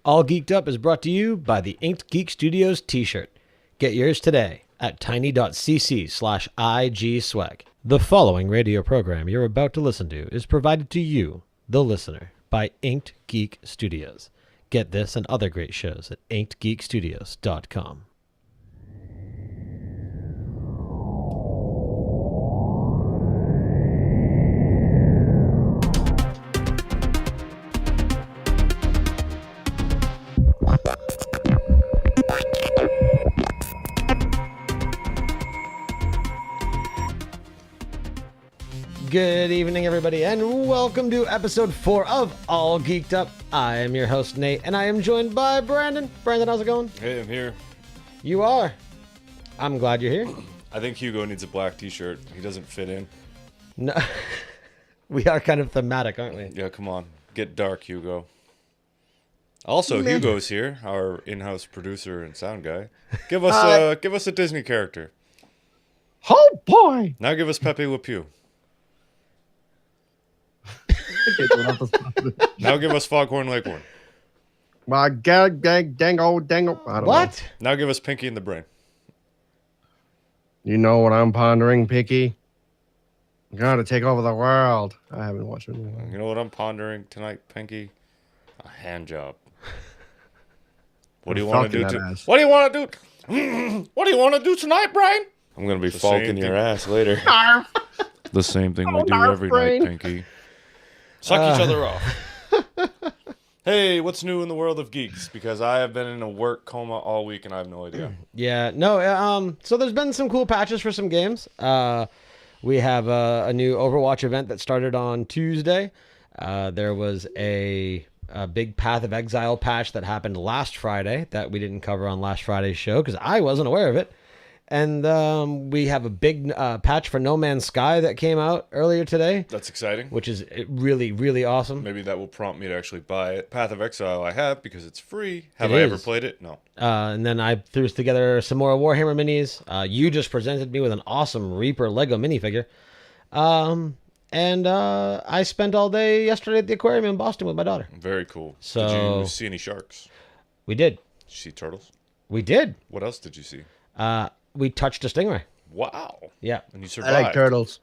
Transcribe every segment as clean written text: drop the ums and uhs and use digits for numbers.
All Geeked Up is brought to you by the Inked Geek Studios t-shirt. Get yours today at tiny.cc/igswag. The following radio program you're about to listen to is provided to you, the listener, by Inked Geek Studios. Get this and other great shows at inkedgeekstudios.com. Good evening, everybody, and welcome to episode 4 of All Geeked Up. I am your host, Nate, and I am joined by Brandon. Brandon, how's it going? Hey, I'm here. You are. I'm glad you're here. I think Hugo needs a black t-shirt. He doesn't fit in. No, we are kind of thematic, aren't we? Yeah, come on. Get dark, Hugo. Also, Hugo's here, our in-house producer and sound guy. Give us a Disney character. Oh, boy! Now give us Pepe Le Pew. Now give us Foghorn Leghorn. My God, dango. I don't know. What? Now give us Pinky and the Brain. You know what I'm pondering, Picky? Gotta take over the world. I haven't watched it in a while. You know what I'm pondering tonight, Pinky? A hand job. What do you want to do? What do you want to do? What do you want to do tonight, Brian? I'm gonna be falking your ass later. The same thing we do every night, Pinky. Suck each other off. Hey, what's new in the world of geeks? Because I have been in a work coma all week and I have no idea. Yeah, no, so there's been some cool patches for some games. We have a new Overwatch event that started on Tuesday. There was a big Path of Exile patch that happened last Friday that we didn't cover on last Friday's show because I wasn't aware of it. And we have a big patch for No Man's Sky that came out earlier today. That's exciting. Which is really, really awesome. Maybe that will prompt me to actually buy it. Path of Exile I have because it's free. Have I ever played it? No. And then I threw together some more Warhammer minis. You just presented me with an awesome Reaper Lego minifigure. And I spent all day yesterday at the aquarium in Boston with my daughter. Very cool. So, did you see any sharks? We did. Did you see turtles? We did. What else did you see? We touched a stingray. Wow. Yeah. And you survived. I like turtles.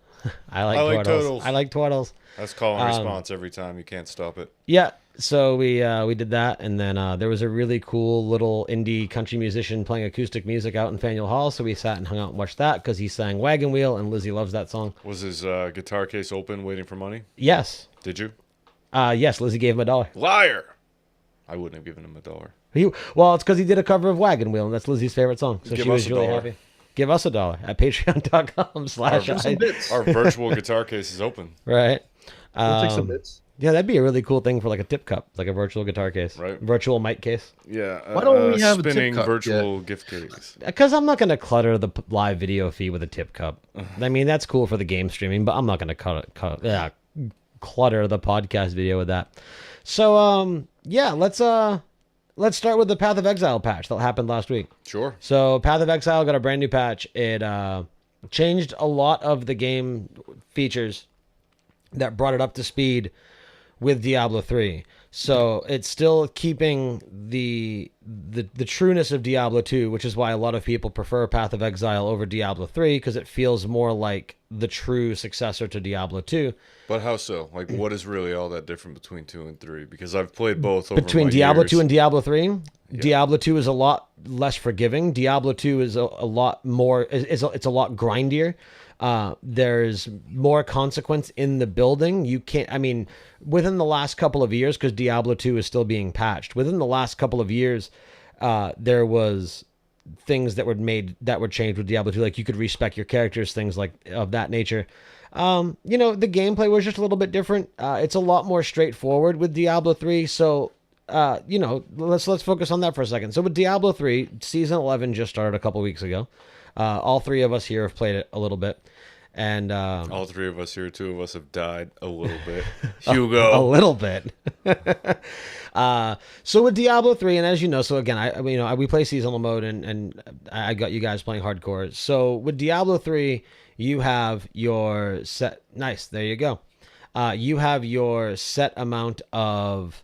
I like turtles. I like turtles. That's call and response every time. You can't stop it. Yeah. So we did that, and then there was a really cool little indie country musician playing acoustic music out in Faneuil Hall. So we sat and hung out and watched that because he sang Wagon Wheel, and Lizzie loves that song. Was his guitar case open, waiting for money? Yes. Did you? Yes. Lizzie gave him $1. Liar. I wouldn't have given him $1. Well, it's because he did a cover of Wagon Wheel, and that's Lizzie's favorite song. So she was really happy. Give us $1 at patreon.com/. Our virtual guitar case is open. Right. We'll take some bits. Yeah, that'd be a really cool thing for like a tip cup, like a virtual guitar case. Right. Virtual mic case. Yeah. Why don't we have spinning a tip cup? virtual gift case? Because I'm not going to clutter the live video feed with a tip cup. I mean, that's cool for the game streaming, but I'm not going to clutter the podcast video with that. So, yeah, let's start with the Path of Exile patch that happened last week. Sure. So Path of Exile got a brand new patch. It changed a lot of the game features that brought it up to speed with Diablo 3. So it's still keeping the trueness of Diablo 2, which is why a lot of people prefer Path of Exile over Diablo 3 because it feels more like the true successor to Diablo 2. But how so? Like, what is really all that different between 2 and 3? Because I've played both over Between my Diablo years. 2 and Diablo 3, Yeah. Diablo 2 is a lot less forgiving. Diablo 2 is a lot more, it's a lot grindier. There's more consequence in the building. You can't, I mean, within the last couple of years, because Diablo 2 is still being patched, within the last couple of years, there was things that were changed with Diablo 2, like you could respec your characters, things like of that nature. The gameplay was just a little bit different. It's a lot more straightforward with Diablo 3. So, let's focus on that for a second. So with Diablo 3, Season 11 just started a couple weeks ago. All three of us here have played it a little bit. And all three of us here, 2 of us have died a little bit. Hugo. a little bit. So with Diablo 3, and as you know, so again, we play seasonal mode, and I got you guys playing hardcore. So with Diablo 3, you have your set. Nice, there you go. You have your set amount of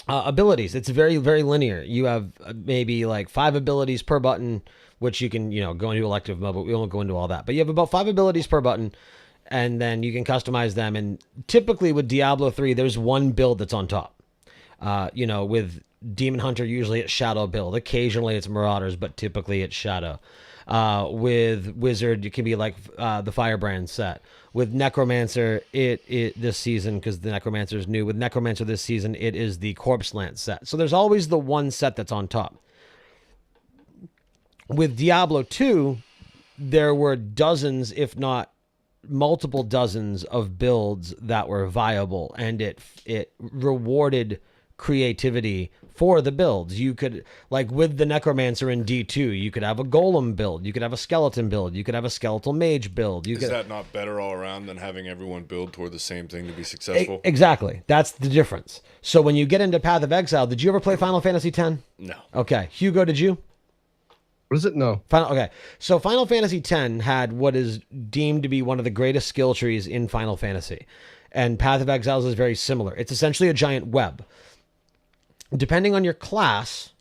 Abilities. It's very, very linear. You have maybe like 5 abilities per button, which you can, go into elective mode, but we won't go into all that. But you have about 5 abilities per button, and then you can customize them. And typically with Diablo 3, there's one build that's on top. With Demon Hunter, usually it's Shadow build. Occasionally it's Marauders, but typically it's Shadow. With Wizard, it can be like the Firebrand set. With Necromancer, it this season, because the Necromancer is new, with Necromancer this season, it is the Corpse Lance set. So there's always the one set that's on top. With Diablo 2, there were dozens, if not multiple dozens, of builds that were viable, and it rewarded creativity for the builds. You could, like with the Necromancer in D2, you could have a Golem build, you could have a Skeleton build, you could have a Skeletal Mage build. Is that not better all around than having everyone build toward the same thing to be successful? Exactly. That's the difference. So when you get into Path of Exile, did you ever play Final Fantasy X? No. Okay. Hugo, did you? What is it? No. Okay. So Final Fantasy X had what is deemed to be one of the greatest skill trees in Final Fantasy. And Path of Exiles is very similar. It's essentially a giant web. Depending on your class,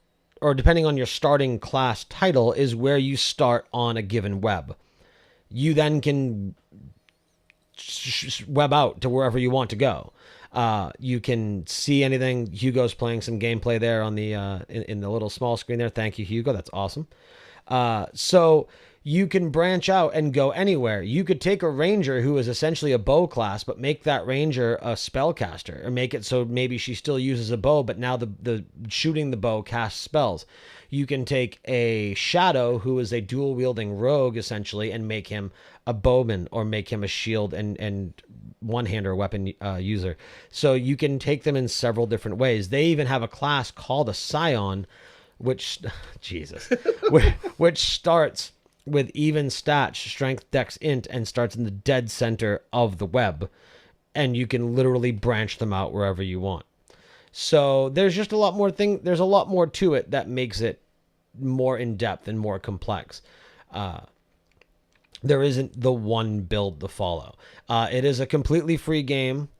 or depending on your starting class title, is where you start on a given web. You then can web out to wherever you want to go. You can see anything. Hugo's playing some gameplay there on the in the little small screen there. Thank you, Hugo. That's awesome. So you can branch out and go anywhere. You could take a ranger who is essentially a bow class, but make that ranger a spellcaster, or make it so maybe she still uses a bow, but now the shooting the bow casts spells. You can take a shadow who is a dual wielding rogue essentially, and make him a bowman, or make him a shield and one-hander weapon user. So you can take them in several different ways. They even have a class called a scion, which which starts with even stats, strength, dex, int, and starts in the dead center of the web. And you can literally branch them out wherever you want. So there's just a lot more there's a lot more to it that makes it more in-depth and more complex. There isn't the one build to follow. It is a completely free game.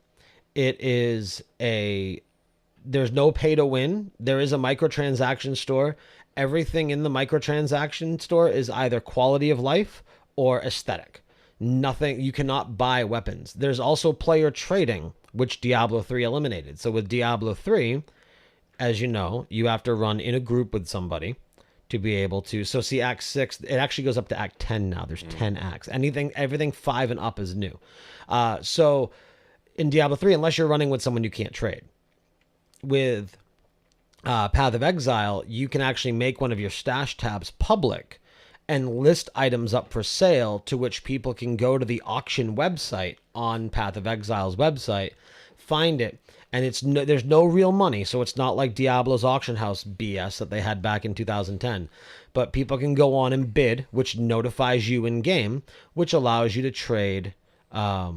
There's no pay to win. There is a microtransaction store. Everything in the microtransaction store is either quality of life or aesthetic. Nothing, you cannot buy weapons. There's also player trading, which Diablo 3 eliminated. So with Diablo 3, as you know, you have to run in a group with somebody to be able to. So see, Act 6, it actually goes up to Act 10 now. There's 10 acts. Everything 5 and up is new. So in Diablo 3, unless you're running with someone, you can't trade. With Path of Exile, you can actually make one of your stash tabs public and list items up for sale, to which people can go to the auction website on Path of Exile's website, find it, and there's no real money, so it's not like Diablo's auction house BS that they had back in 2010. But people can go on and bid, which notifies you in game, which allows you to trade for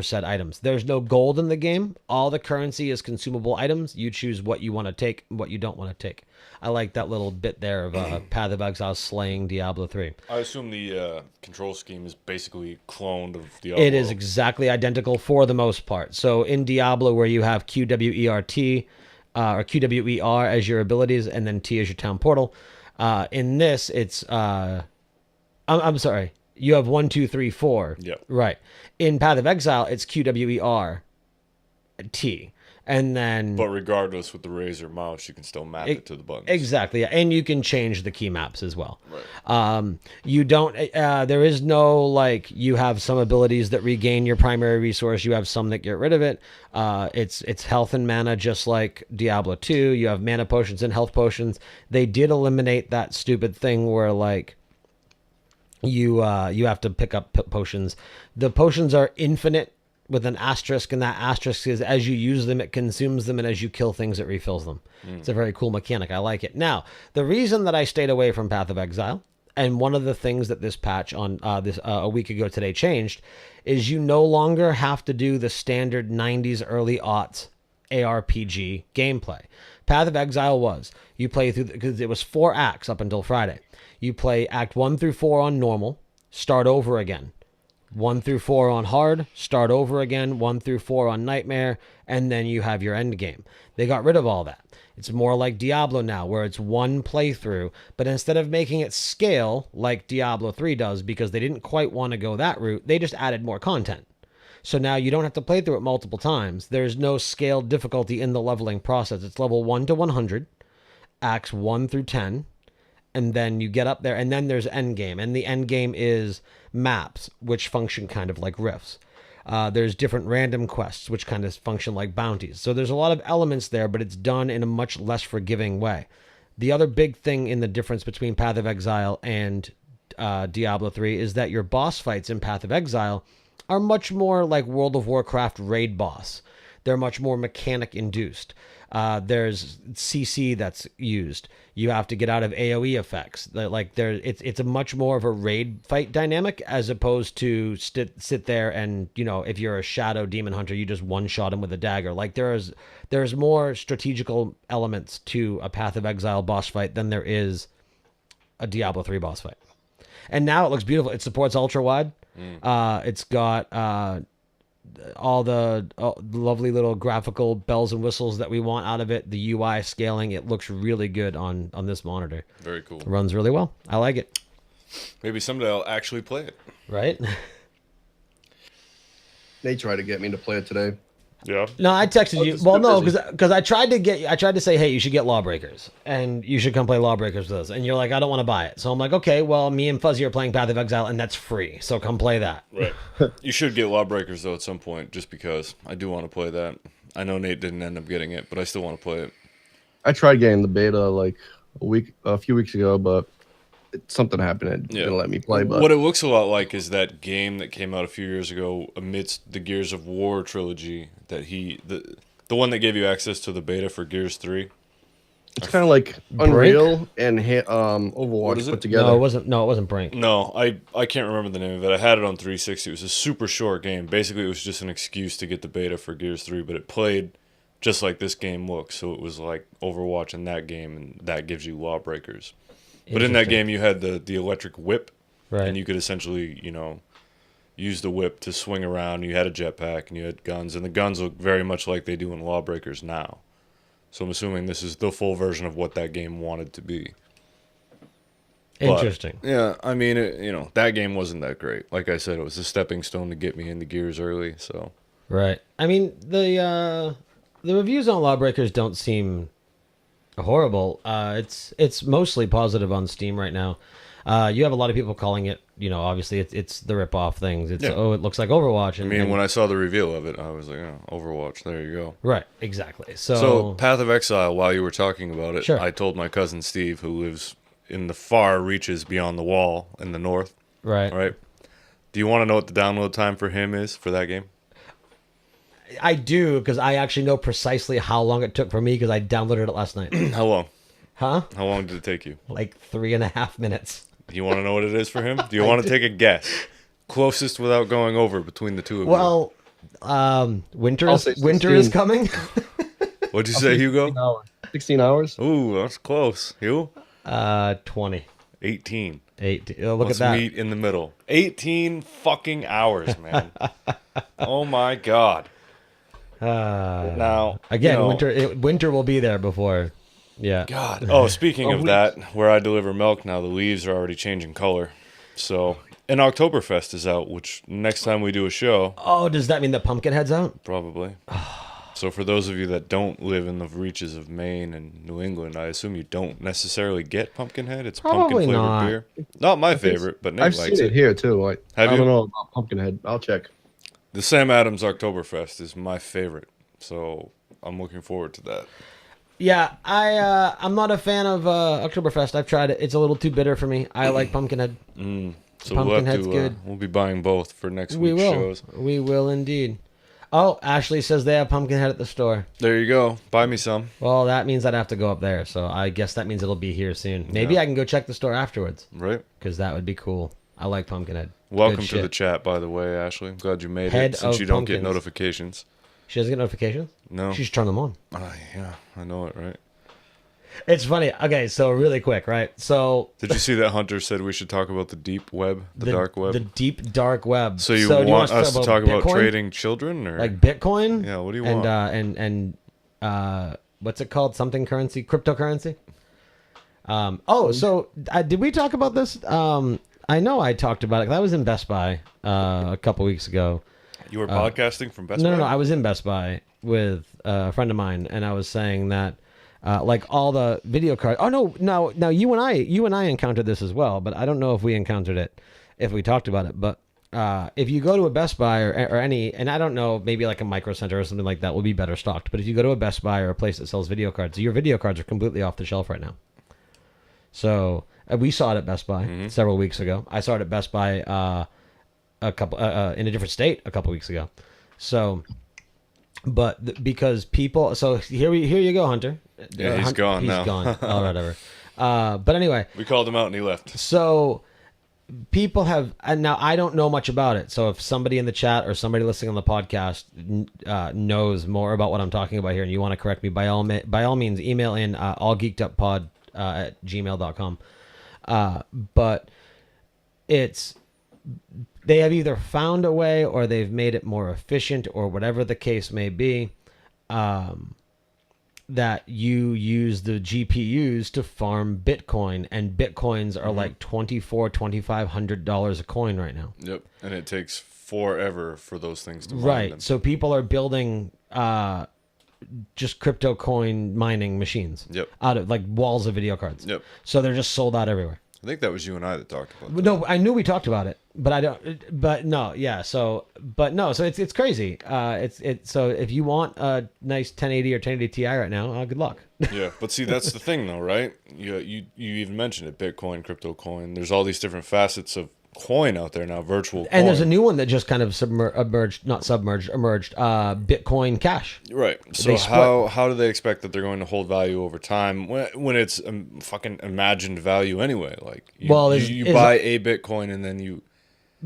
said items. There's no gold in the game. All the currency is consumable items. You choose what you want to take and what you don't want to take. I like that little bit there of Path of Exile slaying Diablo 3. I assume the control scheme is basically cloned of Diablo. It is exactly identical for the most part. So in Diablo, where you have QWERT or QWER as your abilities, and then T as your town portal, in this it's I'm sorry. You have 1, 2, 3, 4. Yep. Right. In Path of Exile, it's QWER T. And then... But regardless, with the Razer mouse, you can still map it to the buttons. Exactly. Yeah. And you can change the key maps as well. Right. You don't... there is no, you have some abilities that regain your primary resource. You have some that get rid of it. It's health and mana, just like Diablo 2. You have mana potions and health potions. They did eliminate that stupid thing where, you have to pick up potions. The potions are infinite with an asterisk, and that asterisk is as you use them, it consumes them, and as you kill things, it refills them. It's a very cool mechanic. I like it. Now, the reason that I stayed away from Path of Exile, and one of the things that this patch on a week ago today changed, is you no longer have to do the standard 90s early aughts ARPG gameplay. Path of Exile was, you play through, because it was 4 acts up until Friday. You play Act 1 through 4 on normal, start over again, 1 through 4 on hard, start over again, 1 through 4 on nightmare, and then you have your end game. They got rid of all that. It's more like Diablo now, where it's one playthrough, but instead of making it scale like Diablo 3 does, because they didn't quite want to go that route, they just added more content. So now you don't have to play through it multiple times. There's no scaled difficulty in the leveling process. It's level 1 to 100, acts 1 through 10, and then you get up there, and then there's end game. And the end game is maps, which function kind of like rifts. There's different random quests, which kind of function like bounties. So there's a lot of elements there, but it's done in a much less forgiving way. The other big thing in the difference between Path of Exile and Diablo 3 is that your boss fights in Path of Exile are much more like World of Warcraft raid boss. They're much more mechanic induced. There's CC that's used. You have to get out of AoE effects. It's a much more of a raid fight dynamic as opposed to sit there and, if you're a shadow demon hunter, you just one shot him with a dagger. Like there's more strategical elements to a Path of Exile boss fight than there is a Diablo 3 boss fight. And now it looks beautiful. It supports ultra wide. It's got all the lovely little graphical bells and whistles that we want out of it. The UI scaling, it looks really good on this monitor. Very cool. It runs really well. I like it. Maybe someday I'll actually play it. Right? They tried to get me to play it today. Yeah. No, I texted you. Well, no, because I tried to say, hey, you should get Lawbreakers, and you should come play Lawbreakers with us. And you're like, I don't want to buy it. So I'm like, okay, well, me and Fuzzy are playing Path of Exile, and that's free. So come play that. Right. You should get Lawbreakers though at some point, just because I do want to play that. I know Nate didn't end up getting it, but I still want to play it. I tried getting the beta like a few weeks ago, but something happened and didn't let me play. But what it looks a lot like is that game that came out a few years ago amidst the Gears of War trilogy. That the one that gave you access to the beta for Gears 3. It's kind of like Unreal and Overwatch put together. No, it wasn't Brink. No, I can't remember the name of it. I had it on 360. It was a super short game. Basically, it was just an excuse to get the beta for Gears 3, but it played just like this game looks. So it was like Overwatch in that game, and that gives you Lawbreakers. But in that game, you had the electric whip, right? And you could essentially, use the whip to swing around. You had a jetpack, and you had guns, and the guns look very much like they do in Lawbreakers now. So I'm assuming this is the full version of what that game wanted to be. Interesting. But, yeah, I mean, that game wasn't that great. Like I said, it was a stepping stone to get me into Gears early. So right. I mean, the reviews on Lawbreakers don't seem horrible. It's mostly positive on Steam right now. You have a lot of people calling it, obviously it's the rip-off things. It's, it looks like Overwatch. And when I saw the reveal of it, I was like, oh, Overwatch, there you go. Right, exactly. So Path of Exile, while you were talking about it, sure. I told my cousin Steve, who lives in the far reaches beyond the wall in the north. Right. Do you want to know what the download time for him is for that game? I do, because I actually know precisely how long it took for me, because I downloaded it last night. How long? Huh? How long did it take you? Like 3.5 minutes. You want to know what it is for him? Do you want to take a guess? Closest without going over between the two of you. Well, winter is coming. What'd you say, Hugo? 16 hours. Ooh, that's close. You? 20. 18. 8. Look Let's at that. meet in the middle. 18 fucking hours, man. Oh my god. Now again, winter will be there before. Yeah. God. Oh, speaking of that, where I deliver milk now, the leaves are already changing color. So, and Oktoberfest is out, which next time we do a show. Oh, does that mean the Pumpkinhead's out? Probably. So for those of you that don't live in the reaches of Maine and New England, I assume you don't necessarily get Pumpkinhead. It's Probably pumpkin-flavored not. beer. Not my favorite, but Nate I've likes seen it. it here, too. I Have you? don't know about Pumpkinhead. I'll check. The Sam Adams Oktoberfest is my favorite, so I'm looking forward to that. Yeah, I'm not a fan of Oktoberfest. I've tried it. It's a little too bitter for me. I like Pumpkinhead. So Pumpkinhead's good. We'll be buying both for next We week's will. shows. We will indeed. Oh, Ashley says they have Pumpkinhead at the store. There you go. Buy me some. Well, that means I'd have to go up there, so I guess that means it'll be here soon. Maybe I can go check the store afterwards. Right. Because that would be cool. I like Pumpkinhead. Welcome Good to the shit. chat, by the way, Ashley. I'm glad you made Head it, since of you don't get pumpkins. notifications. She doesn't get notifications? No. She should turn them on. Yeah, I know it, right? It's funny. Okay, so really quick, right? So did you see that Hunter said we should talk about the deep web, the dark web? The deep dark web. So you want us to talk about trading children, or like Bitcoin? Yeah, what do you want? And what's it called? Something currency, cryptocurrency. So did we talk about this? I know I talked about it. 'Cause I was in Best Buy a couple weeks ago. You were podcasting from Best Buy? No. I was in Best Buy with a friend of mine, and I was saying that, like all the video cards. Oh no, you and I encountered this as well, but I don't know if we encountered it, if we talked about it. But if you go to a Best Buy or any, and I don't know, maybe like a Micro Center or something like that will be better stocked. But if you go to a Best Buy or a place that sells video cards, your video cards are completely off the shelf right now. So we saw it at Best Buy several weeks ago. I saw it at Best Buy a couple in a different state a couple weeks ago. So, because people, so here you go, Hunter. Yeah, he's gone now. He's gone. Oh, whatever. But anyway, we called him out and he left. So people have, and now I don't know much about it. So if somebody in the chat or somebody listening on the podcast knows more about what I'm talking about here, and you want to correct me, by all means, email in allgeekeduppod at gmail.com. But they have either found a way or they've made it more efficient or whatever the case may be, that you use the GPUs to farm Bitcoin, and Bitcoins are like $2,400-$2,500 a coin right now. Yep. And it takes forever for those things to mine right them. So people are building just crypto coin mining machines. Yep. Out of like walls of video cards. Yep. So they're just sold out everywhere. I think that was you and I that talked about that. No, I knew we talked about it, but I don't. But no, yeah. So it's crazy. So if you want a nice 1080 or 1080 Ti right now, good luck. Yeah, but see, that's the thing, though, right? You even mentioned it: Bitcoin, crypto coin. There's all these different facets of coin out there now, virtual coin. And there's a new one that just kind of emerged. Bitcoin Cash. Right. So how do they expect that they're going to hold value over time when it's a fucking imagined value anyway? Like you buy a Bitcoin and then you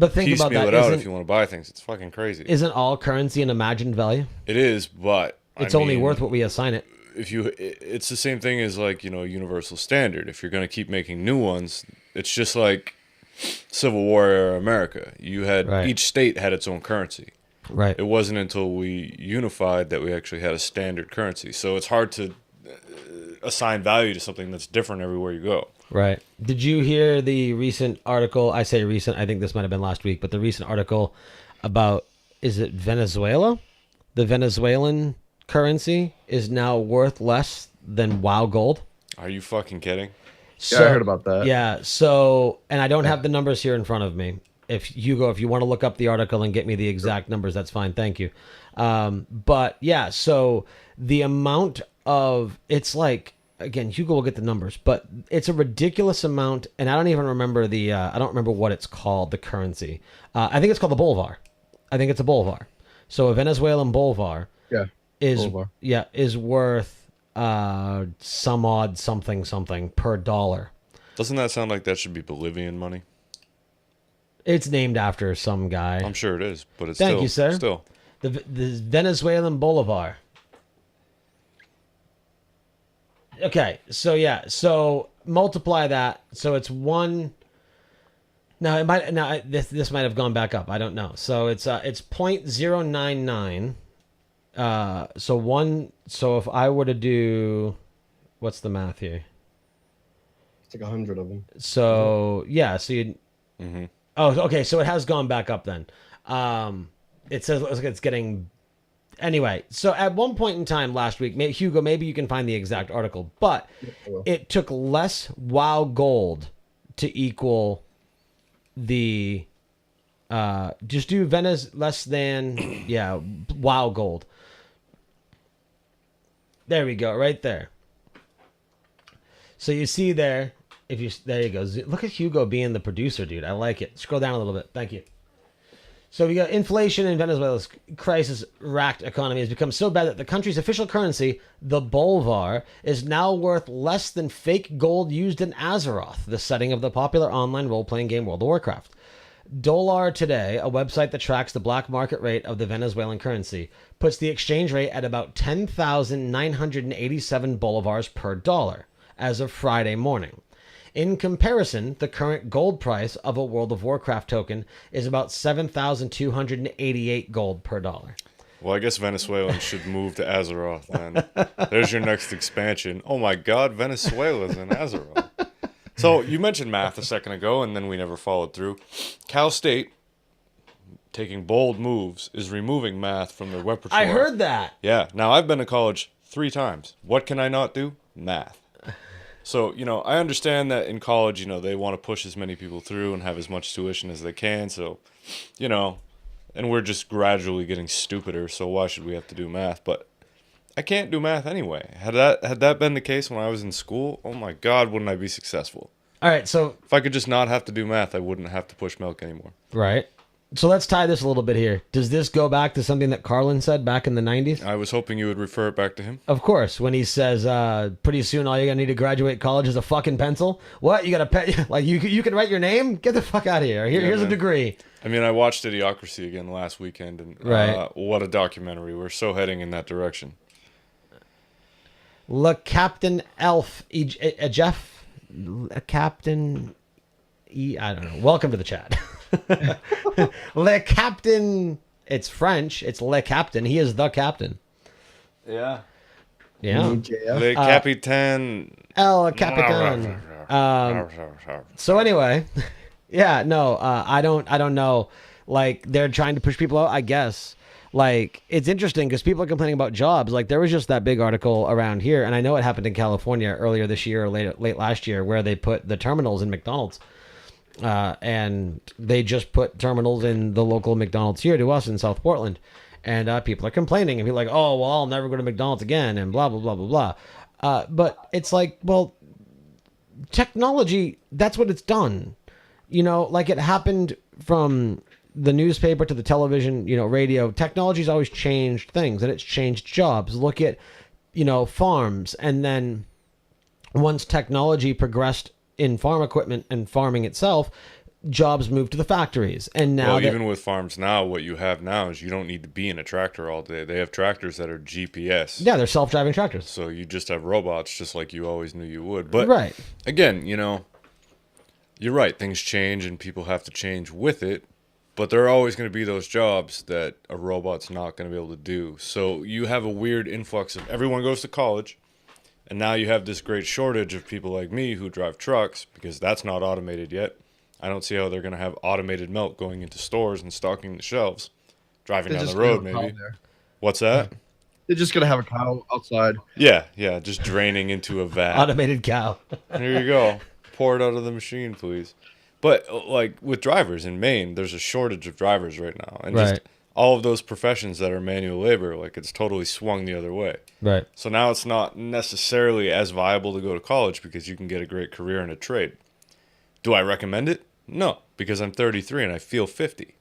piecemeal it out if you want to buy things. It's fucking crazy. Isn't all currency an imagined value? It is, but it's only worth what we assign it. It's the same thing as like, universal standard. If you're going to keep making new ones, it's just like Civil War era America. You had each state had its own currency. Right. It wasn't until we unified that we actually had a standard currency. So it's hard to assign value to something that's different everywhere you go. Right. Did you hear the recent article? I say recent, I think this might have been last week, but the recent article about, is it Venezuela? The Venezuelan currency is now worth less than WoW gold. Are you fucking kidding? So, yeah, I heard about that. Yeah. So, and I don't have the numbers here in front of me. If you want to look up the article and get me the exact numbers, that's fine. Thank you. But yeah, so the amount of, it's like, again, Hugo will get the numbers, but it's a ridiculous amount. And I don't even remember I don't remember what it's called, the currency. I think it's called the Bolivar. I think it's a Bolivar. So a Venezuelan Bolivar is worth some odd something per dollar. Doesn't that sound like that should be Bolivian money? It's named after some guy. I'm sure it is, but it's Thank you, sir. Still. The Venezuelan Bolivar. Okay, so yeah, so multiply that. So it's one. Now this might have gone back up. I don't know. So it's 0.099. So if I were to do, what's the math here? It's like 100 of them. So yeah, so you. Mm-hmm. Oh, okay. So it has gone back up then. It says it's getting. Anyway, so at one point in time last week, Hugo, maybe you can find the exact article, but it took less WoW gold to equal the. Just do Venice less than WoW gold. There we go, right there. So you see there, there you go. Look at Hugo being the producer, dude. I like it. Scroll down a little bit. Thank you. So we got inflation in Venezuela's crisis-racked economy has become so bad that the country's official currency, the Bolivar, is now worth less than fake gold used in Azeroth, the setting of the popular online role-playing game World of Warcraft. Dollar Today, a website that tracks the black market rate of the Venezuelan currency, puts the exchange rate at about 10,987 bolivars per dollar. as of Friday morning. In comparison, the current gold price of a World of Warcraft token is about 7,288 gold per dollar. Well, I guess Venezuelans should move to Azeroth then. There's your next expansion. Oh my god, Venezuela's in Azeroth. So you mentioned math a second ago, and then we never followed through. Cal State, taking bold moves, is removing math from their repertoire. I heard that. Yeah. Now, I've been to college 3 times. What can I not do? Math. So, I understand that in college, they want to push as many people through and have as much tuition as they can. So, and we're just gradually getting stupider. So why should we have to do math? But I can't do math anyway. Had that been the case when I was in school, oh my God, wouldn't I be successful? All right, so if I could just not have to do math, I wouldn't have to push milk anymore. Right. So let's tie this a little bit here. Does this go back to something that Carlin said back in the 90s? I was hoping you would refer it back to him. Of course, when he says, pretty soon all you're going to need to graduate college is a fucking pencil. What? You got to pay? Like, you can write your name? Get the fuck out of here. Here's a degree. I mean, I watched Idiocracy again last weekend, and what a documentary. We're so heading in that direction. Le Captain Elf, Jeff, Captain I don't know. Welcome to the chat. Le Captain. It's French. It's Le Captain. He is the captain. Yeah. Yeah. Le Capitaine. El Capitan. So anyway, yeah, no, I don't know. Like, they're trying to push people out, I guess. Like, it's interesting because people are complaining about jobs. Like, there was just that big article around here, and I know it happened in California earlier this year or late last year, where they put the terminals in McDonald's. And they just put terminals in the local McDonald's here to us in South Portland. And people are complaining and be like, oh, well, I'll never go to McDonald's again and blah, blah, blah, blah, blah. But it's like, well, technology, that's what it's done. Like it happened from the newspaper to the television, radio. Technology's always changed things and it's changed jobs. Look at, farms. And then once technology progressed in farm equipment and farming itself, jobs moved to the factories. And now even with farms now, what you have now is you don't need to be in a tractor all day. They have tractors that are GPS. Yeah, they're self-driving tractors. So you just have robots just like you always knew you would. But right. Again, you're right. Things change and people have to change with it. But there are always going to be those jobs that a robot's not going to be able to do. So you have a weird influx of everyone goes to college. And now you have this great shortage of people like me who drive trucks because that's not automated yet. I don't see how they're going to have automated milk going into stores and stocking the shelves. Driving down the road, maybe. What's that? They're just going to have a cow outside. Yeah, just draining into a vat. Automated cow. Here you go. Pour it out of the machine, please. But, like, with drivers in Maine, there's a shortage of drivers right now. And just all of those professions that are manual labor, like, it's totally swung the other way. Right. So now it's not necessarily as viable to go to college because you can get a great career in a trade. Do I recommend it? No, because I'm 33 and I feel 50.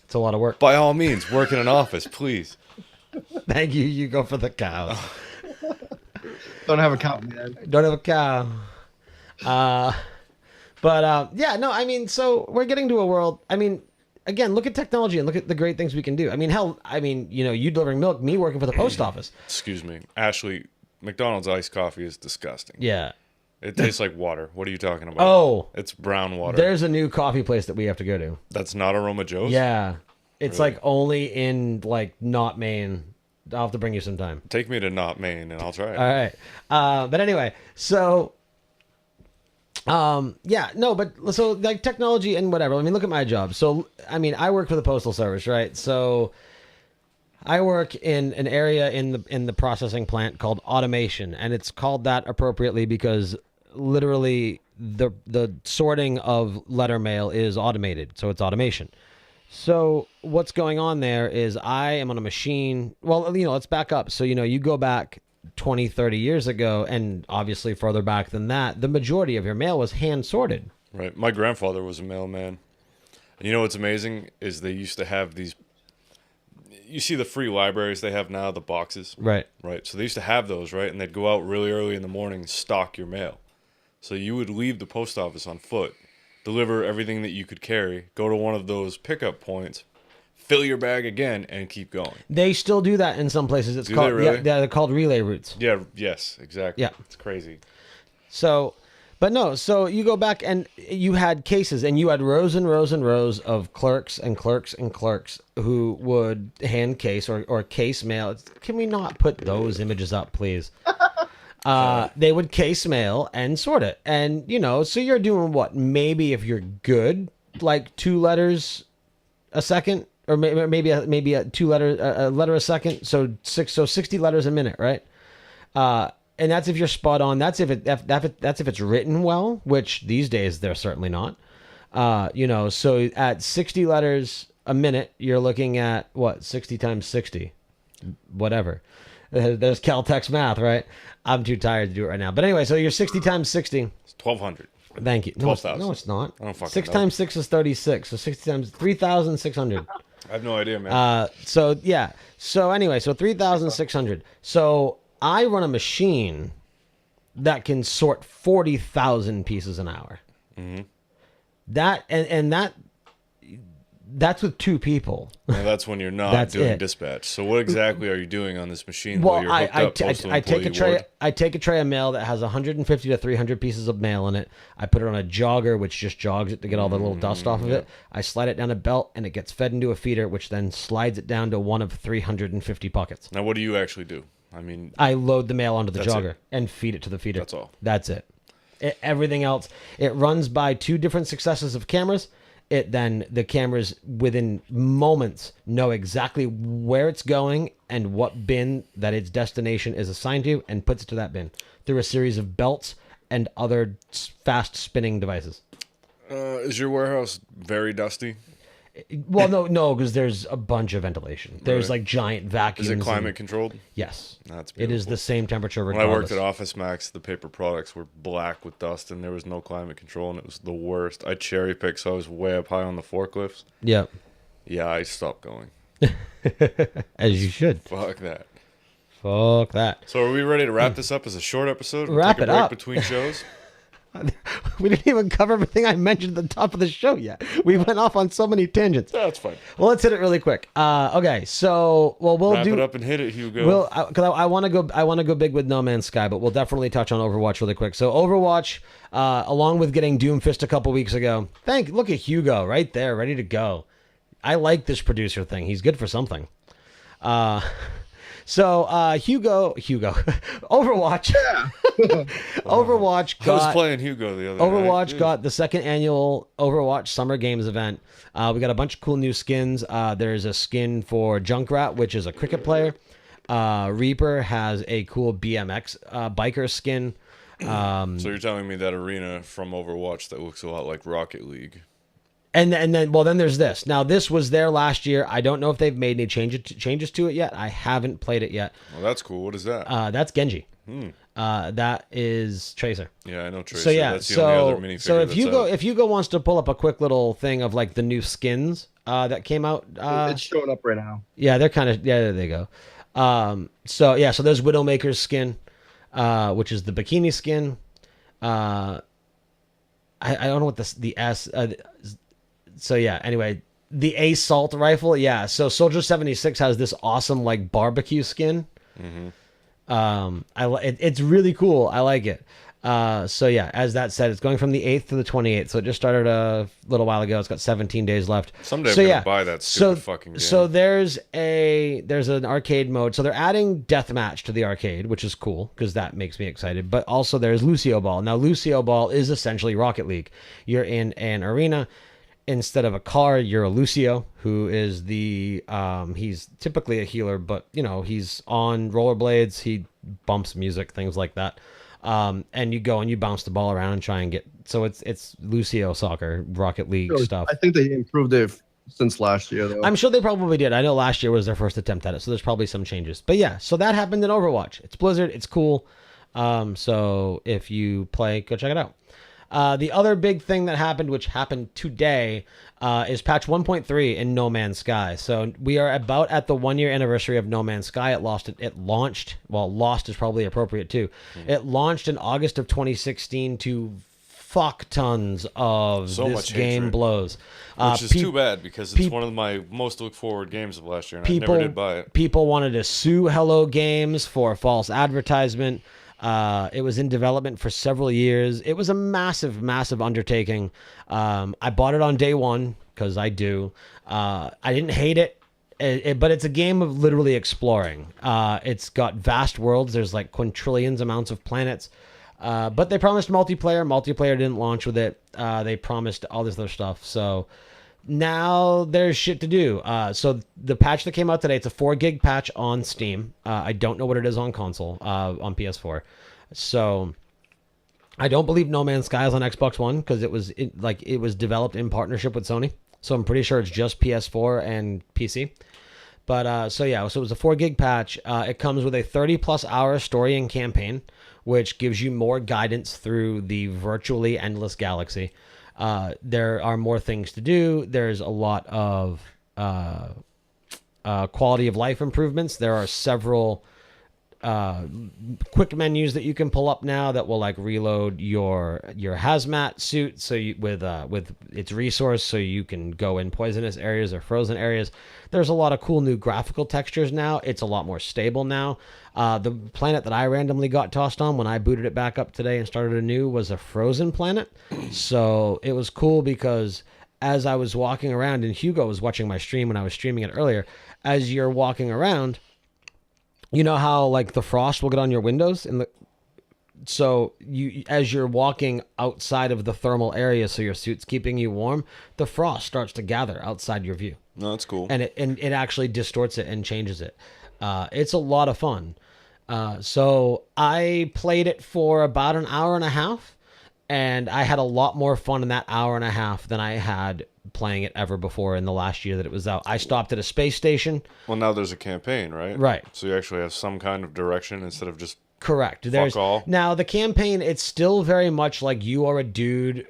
It's a lot of work. By all means, work in an office, please. Thank you. You go for the cows. Don't have a cow, man. Don't have a cow. Yeah, no, I mean, so we're getting to a world, I mean, again, look at technology and look at the great things we can do. I mean, you delivering milk, me working for the post office. Excuse me. Ashley, McDonald's iced coffee is disgusting. Yeah. It tastes like water. What are you talking about? Oh. It's brown water. There's a new coffee place that we have to go to. That's not Aroma Joe's? Yeah. It's Really? like only in like not Maine. I'll have to bring you some time. Take me to not Maine and I'll try it. All right. But anyway, so yeah, no, but so like technology and whatever. I mean, look at my job. So, I mean, I work for the Postal Service, right? So I work in an area in the processing plant called automation, and it's called that appropriately because literally the sorting of letter mail is automated, so it's automation. So what's going on there is I am on a machine. Well, let's back up. So, you go back 20, 30 years ago, and obviously further back than that, the majority of your mail was hand sorted. Right. My grandfather was a mailman. And you know what's amazing is they used to have these, you see the free libraries they have now, the boxes. Right. Right. So they used to have those, right? And they'd go out really early in the morning and stock your mail. So you would leave the post office on foot, deliver everything that you could carry, go to one of those pickup points, fill your bag again, and keep going. They still do that in some places. It's Do called they really? yeah, they're called relay routes. Yeah, yes, exactly. Yeah. It's crazy. So, but no, so you go back and you had cases and you had rows and rows and rows of clerks and clerks and clerks who would hand case or case mail. Can we not put those images up, please? They would case mail and sort it. And, so you're doing what? Maybe if you're good, like 2 letters a second, or maybe a 2 letter, a letter a second. So 60 letters a minute, right? And that's if you're spot on. That's if it's written well, which these days they're certainly not. So at 60 letters a minute, you're looking at what? 60 times 60, whatever. There's Caltex math, right? I'm too tired to do it right now. But anyway, so you're 60 times 60. It's 1,200. Thank you. 12,000. No, it's not. I don't fucking 6 know. times 6 is 36. So 60 times 3,600. I have no idea, man. So yeah. So anyway, so 3,600. So I run a machine that can sort 40,000 pieces an hour. Mm-hmm. That's with 2 people. Now that's when you're not doing dispatch. So what exactly are you doing on this machine? Well, I take a tray of mail that has 150 to 300 pieces of mail in it. I put it on a jogger, which just jogs it to get all the little dust off of it. I slide it down a belt, and it gets fed into a feeder, which then slides it down to one of 350 buckets. Now, what do you actually do? I mean, I load the mail onto the jogger and feed it to the feeder. That's all. That's it. Everything else, it runs by 2 different successes of cameras. Then the cameras within moments know exactly where it's going and what bin that its destination is assigned to, and puts it to that bin through a series of belts and other fast spinning devices. Is your warehouse very dusty? Well, no, because there's a bunch of ventilation. There's like giant vacuums. Is it climate controlled? Yes. That's beautiful. It is the same temperature When regardless. I worked at Office Max, the paper products were black with dust, and there was no climate control, and it was the worst. I cherry picked, so I was way up high on the forklifts. Yep. Yeah, I stopped going. As you should. Fuck that. Fuck that. So are we ready to wrap this up as a short episode? Wrap take a it break up. between shows? We didn't even cover everything I mentioned at the top of the show yet. We went off on so many tangents. That's fine. Well, let's hit it really quick. Okay, so we'll Wrap it up and hit it, Hugo. Well, because I want to go big with No Man's Sky, but we'll definitely touch on Overwatch really quick. So Overwatch, along with getting Doomfist a couple weeks ago. Look at Hugo right there, ready to go. I like this producer thing. He's good for something. So Hugo, Overwatch. Yeah. Overwatch got. I was playing Hugo the other Overwatch night. got the 2nd annual Overwatch Summer Games event. We got a bunch of cool new skins. There's a skin for Junkrat, which is a cricket player. Reaper has a cool BMX biker skin. So you're telling me that arena from Overwatch that looks a lot like Rocket League? And then there's this. Now, this was there last year. I don't know if they've made any changes to it yet. I haven't played it yet. Well, that's cool. What is that? That's Genji. That is Tracer. Yeah, I know Tracer. So yeah, that's the only other minifigure so if that's Hugo wants to pull up a quick little thing of like the new skins that came out. It's showing up right now. Yeah, they're kind of there they go. So there's Widowmaker's skin, which is the bikini skin. I don't know what the S. So yeah, anyway, the assault rifle, yeah. So Soldier 76 has this awesome like barbecue skin. Mm-hmm. It's really cool. I like it. So yeah, as that said, it's going from the 8th to the 28th. So it just started a little while ago. It's got 17 days left. Someday I'm gonna buy that stupid fucking game. So there's an arcade mode. So they're adding deathmatch to the arcade, which is cool because that makes me excited. But also there's Lucio Ball. Now Lucio Ball is essentially Rocket League. You're in an arena. Instead of a car, you're a Lucio, who is he's typically a healer, but he's on rollerblades. He bumps music, things like that. And you go and you bounce the ball around and try and get. So it's Lucio soccer, Rocket League stuff. I think they improved it since last year, though. I'm sure they probably did. I know last year was their first attempt at it, so there's probably some changes. But yeah, so that happened in Overwatch. It's Blizzard. It's cool. So if you play, go check it out. The other big thing that happened, which happened today, is patch 1.3 in No Man's Sky. So we are about at the 1-year anniversary of No Man's Sky. It launched. Well, lost is probably appropriate too. It launched in August of 2016 to fuck tons of so this game blows. Which is too bad because it's one of my most look forward games of last year, and I never did buy it. People wanted to sue Hello Games for false advertisement. It was in development for several years. It was a massive, massive undertaking. I bought it on day one because I do. I didn't hate it. But it's a game of literally exploring. It's got vast worlds. There's like quintillions amounts of planets. But they promised multiplayer. Multiplayer didn't launch with it. They promised all this other stuff. So now there's shit to do. So the patch that came out today, it's a 4 gig patch on Steam. I don't know what it is on console, on PS4. So I don't believe No Man's Sky is on Xbox One because it was developed in partnership with Sony. So I'm pretty sure it's just PS4 and PC. But so it was a 4 gig patch. It comes with a 30+ hour story and campaign, which gives you more guidance through the virtually endless galaxy. There are more things to do. There's a lot of quality of life improvements. There are several quick menus that you can pull up now that will like reload your hazmat suit with its resource so you can go in poisonous areas or frozen areas. There's a lot of cool new graphical textures now. It's a lot more stable now. The planet that I randomly got tossed on when I booted it back up today and started anew was a frozen planet. So it was cool because as I was walking around, and Hugo was watching my stream when I was streaming it earlier, as you're walking around, you know how like the frost will get on your windows so you, as you're walking outside of the thermal area, so your suit's keeping you warm, the frost starts to gather outside your view. No, that's cool. And it actually distorts it and changes it. It's a lot of fun. So I played it for about an hour and a half, and I had a lot more fun in that hour and a half than I had playing it ever before in the last year that it was out. I stopped at a space station. Well, now there's a campaign, right? Right. So you actually have some kind of direction instead of just correct. Fuck all. Now the campaign, it's still very much like you are a dude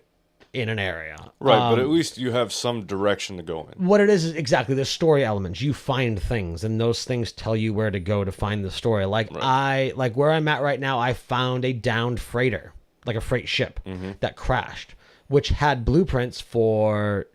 in an area. Right, but at least you have some direction to go in. What it is exactly the story elements. You find things, and those things tell you where to go to find the story. Like where I'm at right now, I found a downed freighter, like a freight ship that crashed, which had blueprints for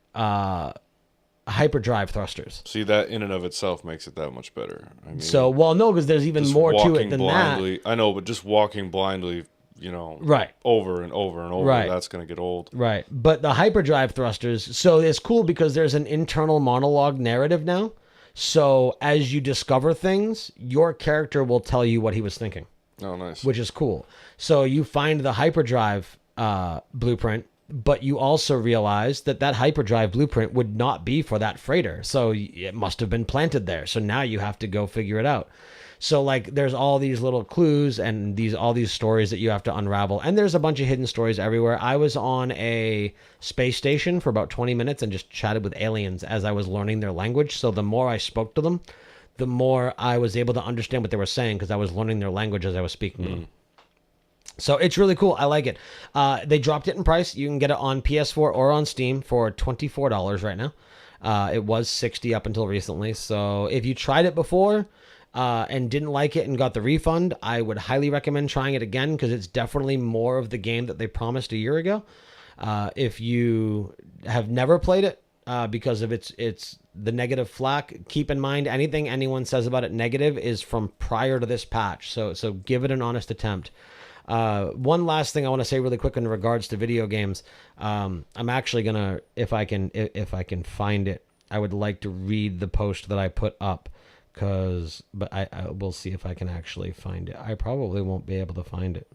hyperdrive thrusters. See, that in and of itself makes it that much better. I mean, so, well, no, because there's even more to it than blindly, that. I know, but just walking blindly, right, over and over and over, right, that's going to get old. Right, but the hyperdrive thrusters, so it's cool because there's an internal monologue narrative now. So as you discover things, your character will tell you what he was thinking. Oh, nice. Which is cool. So you find the hyperdrive blueprint, but you also realize that hyperdrive blueprint would not be for that freighter. So it must have been planted there. So now you have to go figure it out. So like there's all these little clues and all these stories that you have to unravel. And there's a bunch of hidden stories everywhere. I was on a space station for about 20 minutes and just chatted with aliens as I was learning their language. So the more I spoke to them, the more I was able to understand what they were saying because I was learning their language as I was speaking to them. So it's really cool. I like it. They dropped it in price. You can get it on PS4 or on Steam for $24 right now. It was $60 up until recently. So if you tried it before and didn't like it and got the refund, I would highly recommend trying it again because it's definitely more of the game that they promised a year ago. If you have never played it because of its the negative flack, keep in mind anything anyone says about it negative is from prior to this patch. So give it an honest attempt. One last thing I want to say really quick in regards to video games. I'm actually gonna, if I can find it, I would like to read the post that I put up, but I will see if I can actually find it. I probably won't be able to find it.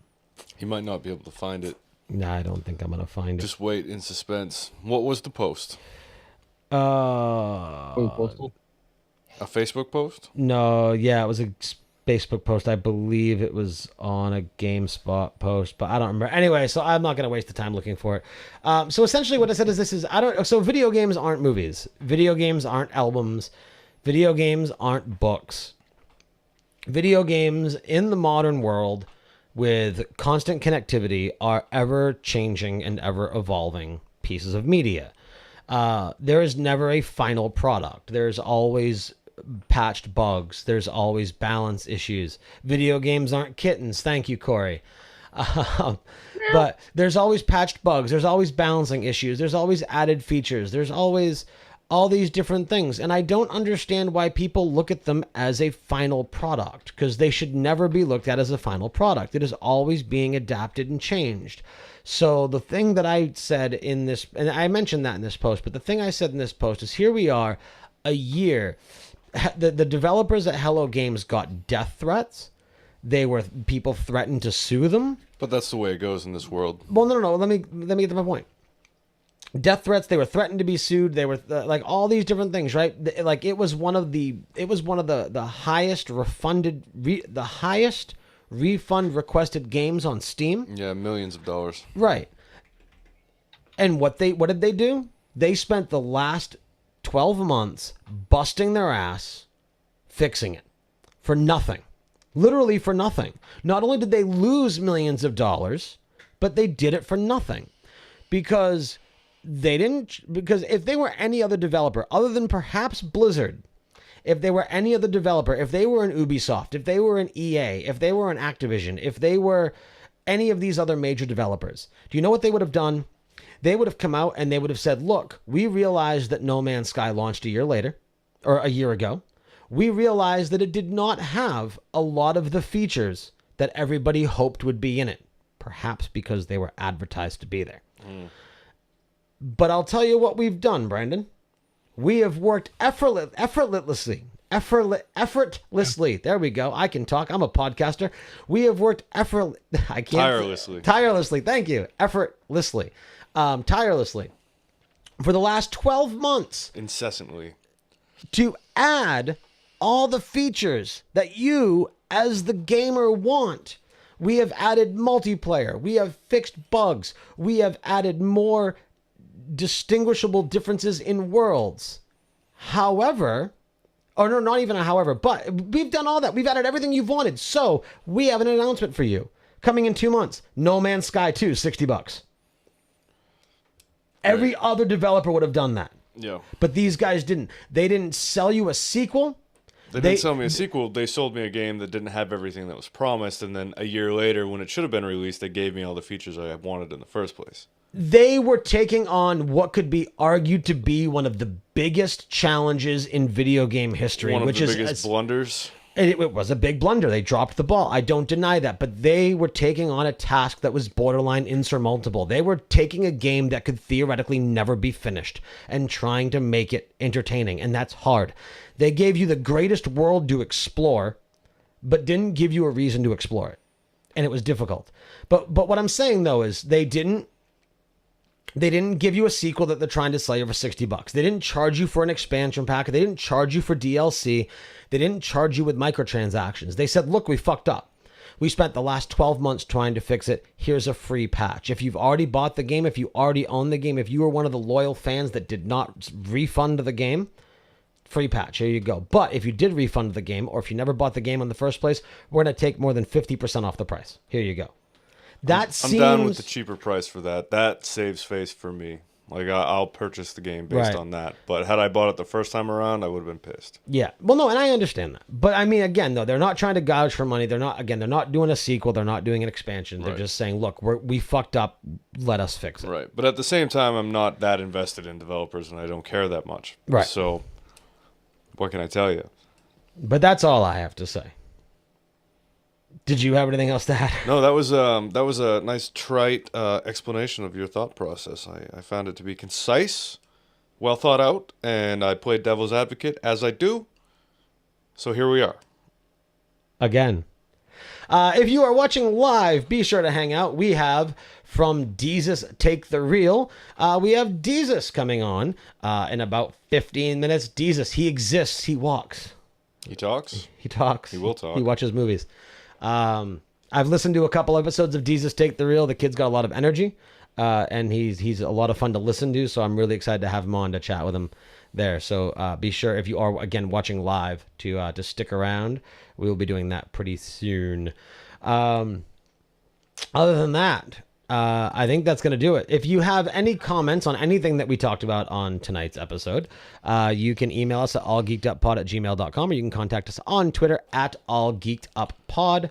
You might not be able to find it. No, I don't think I'm gonna find it. Just wait in suspense. What was the post? A Facebook post? No, yeah, it was a Facebook post. I believe it was on a GameSpot post, but I don't remember. Anyway, so I'm not going to waste the time looking for it. So essentially what I said is so video games aren't movies. Video games aren't albums. Video games aren't books. Video games in the modern world with constant connectivity are ever changing and ever evolving pieces of media. There is never a final product. There's always patched bugs. There's always balance issues. Video games aren't kittens. Thank you, Corey. But there's always patched bugs. There's always balancing issues. There's always added features. There's always all these different things. And I don't understand why people look at them as a final product, because they should never be looked at as a final product. It is always being adapted and changed. So the thing that I said in this, and I mentioned that in this post, but the thing I said in this post is, here we are a year. The developers at Hello Games got death threats. People threatened to sue them. But that's the way it goes in this world. Well, no. Let me get to my point. Death threats. They were threatened to be sued. They were like all these different things, right? Like it was one of the highest refund requested games on Steam. Yeah, millions of dollars. Right. And what did they do? They spent the last 12 months busting their ass fixing it for nothing. Literally for nothing. Not only did they lose millions of dollars, but they did it for nothing. Because if they were any other developer other than perhaps Blizzard, if they were any other developer, if they were an Ubisoft, if they were an EA, if they were an Activision, if they were any of these other major developers, do you know what they would have done? They would have come out and they would have said, look, we realized that No Man's Sky launched a year ago. We realized that it did not have a lot of the features that everybody hoped would be in it, perhaps because they were advertised to be there. But I'll tell you what we've done, Brandon. We have worked effortlessly. There we go. I can talk. I'm a podcaster. We have worked tirelessly. Thank you. Tirelessly for the last 12 months. Incessantly. To add all the features that you, as the gamer, want. We have added multiplayer. We have fixed bugs. We have added more distinguishable differences in worlds. However, or no, not even a however, but we've done all that. We've added everything you've wanted. So we have an announcement for you. Coming in 2 months, No Man's Sky 2, $60. Every other developer would have done that. Yeah. But these guys didn't. They didn't sell you a sequel. They didn't sell me a sequel. They sold me a game that didn't have everything that was promised. And then a year later, when it should have been released, they gave me all the features I wanted in the first place. They were taking on what could be argued to be one of the biggest challenges in video game history. One of the biggest blunders. It was a big blunder. They dropped the ball. I don't deny that. But they were taking on a task that was borderline insurmountable. They were taking a game that could theoretically never be finished and trying to make it entertaining. And that's hard. They gave you the greatest world to explore, but didn't give you a reason to explore it. And it was difficult. But what I'm saying, though, is they didn't give you a sequel that they're trying to sell you for $60. They didn't charge you for an expansion pack. They didn't charge you for DLC. They didn't charge you with microtransactions. They said, look, we fucked up. We spent the last 12 months trying to fix it. Here's a free patch. If you've already bought the game, if you already own the game, if you were one of the loyal fans that did not refund the game, free patch. Here you go. But if you did refund the game, or if you never bought the game in the first place, we're going to take more than 50% off the price. Here you go. I'm down with the cheaper price for that. That saves face for me. Like, I'll purchase the game based on that. But had I bought it the first time around, I would have been pissed. Yeah. Well, no, and I understand that. But I mean, again, though, they're not trying to gouge for money. They're not doing a sequel. They're not doing an expansion. They're just saying, look, we fucked up. Let us fix it. Right. But at the same time, I'm not that invested in developers, and I don't care that much. Right. So, what can I tell you? But that's all I have to say. Did you have anything else to add? No, that was a nice trite explanation of your thought process. I found it to be concise, well thought out, and I played devil's advocate as I do. So here we are. Again. If you are watching live, be sure to hang out. We have from Deezus Take the Reel. We have Deezus coming on in about 15 minutes. Deezus, he exists. He walks. He talks? He talks. He will talk. He watches movies. I've listened to a couple episodes of Deezus Take the Reel. The kid's got a lot of energy, and he's a lot of fun to listen to, so I'm really excited to have him on to chat with him there. So be sure, if you are, again, watching live, to stick around. We will be doing that pretty soon. Other than that, I think that's going to do it. If you have any comments on anything that we talked about on tonight's episode, you can email us at allgeekeduppod@gmail.com, or you can contact us on Twitter at allgeekeduppod,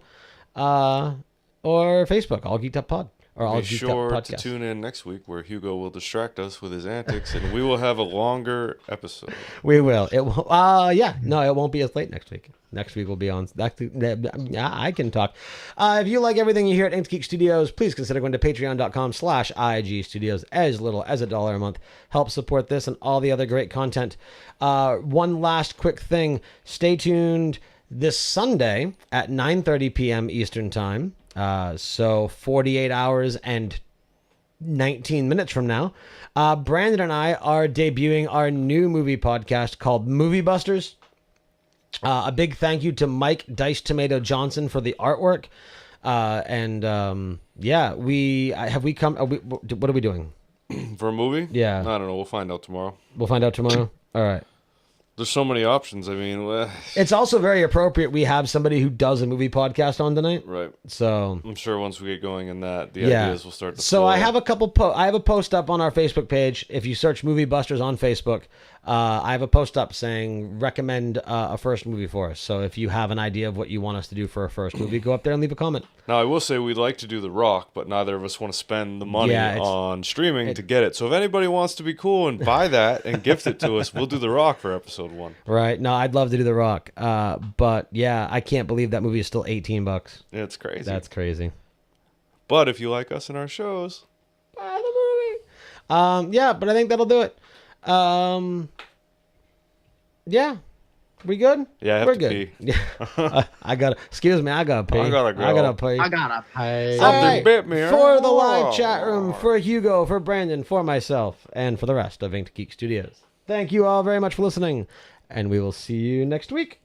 or Facebook, allgeekeduppod. or all Be Geek'd sure Up to podcasts. tune in next week where Hugo will distract us with his antics, and we will have a longer episode. We will. It will. Yeah. No, it won't be as late next week. Next week will be on. I can talk. If you like everything you hear at Inked Geek Studios, please consider going to patreon.com/IG Studios. As little as $1 a month. Help support this and all the other great content. One last quick thing. Stay tuned this Sunday at 9:30 p.m. Eastern Time. So 48 hours and 19 minutes from now, Brandon and I are debuting our new movie podcast called Movie Busters. A big thank you to Mike Dice Tomato Johnson for the artwork. Yeah, what are we doing? For a movie? Yeah. I don't know. We'll find out tomorrow. We'll find out tomorrow. All right. There's so many options. I mean, It's also very appropriate we have somebody who does a movie podcast on tonight. right. So I'm sure once we get going in that, the yeah. ideas will start to So flow. I have a couple. I have a post up on our Facebook page. If you search Movie Busters on Facebook, I have a post up saying recommend a first movie for us. So if you have an idea of what you want us to do for a first movie, go up there and leave a comment. Now, I will say we'd like to do The Rock, but neither of us want to spend the money Yeah, on streaming to get it. So if anybody wants to be cool and buy that and gift it to us, we'll do The Rock for episode 1. Right? No, I'd love to do The Rock. But yeah, I can't believe that movie is still $18. Yeah, it's crazy. That's crazy. But if you like us in our shows, Buy the movie. Yeah, but I think that'll do it. Yeah. We good? Yeah, I have We're to good. pee. Yeah. I gotta. Excuse me. I gotta pee. I gotta go. I gotta pee. I gotta pay. All Something bit me. For the live chat room, for Hugo, for Brandon, for myself, and for the rest of Inked Geek Studios. Thank you all very much for listening, and we will see you next week.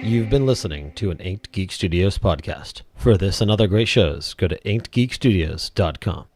You've been listening to an Inked Geek Studios podcast. For this and other great shows, go to inkedgeekstudios.com.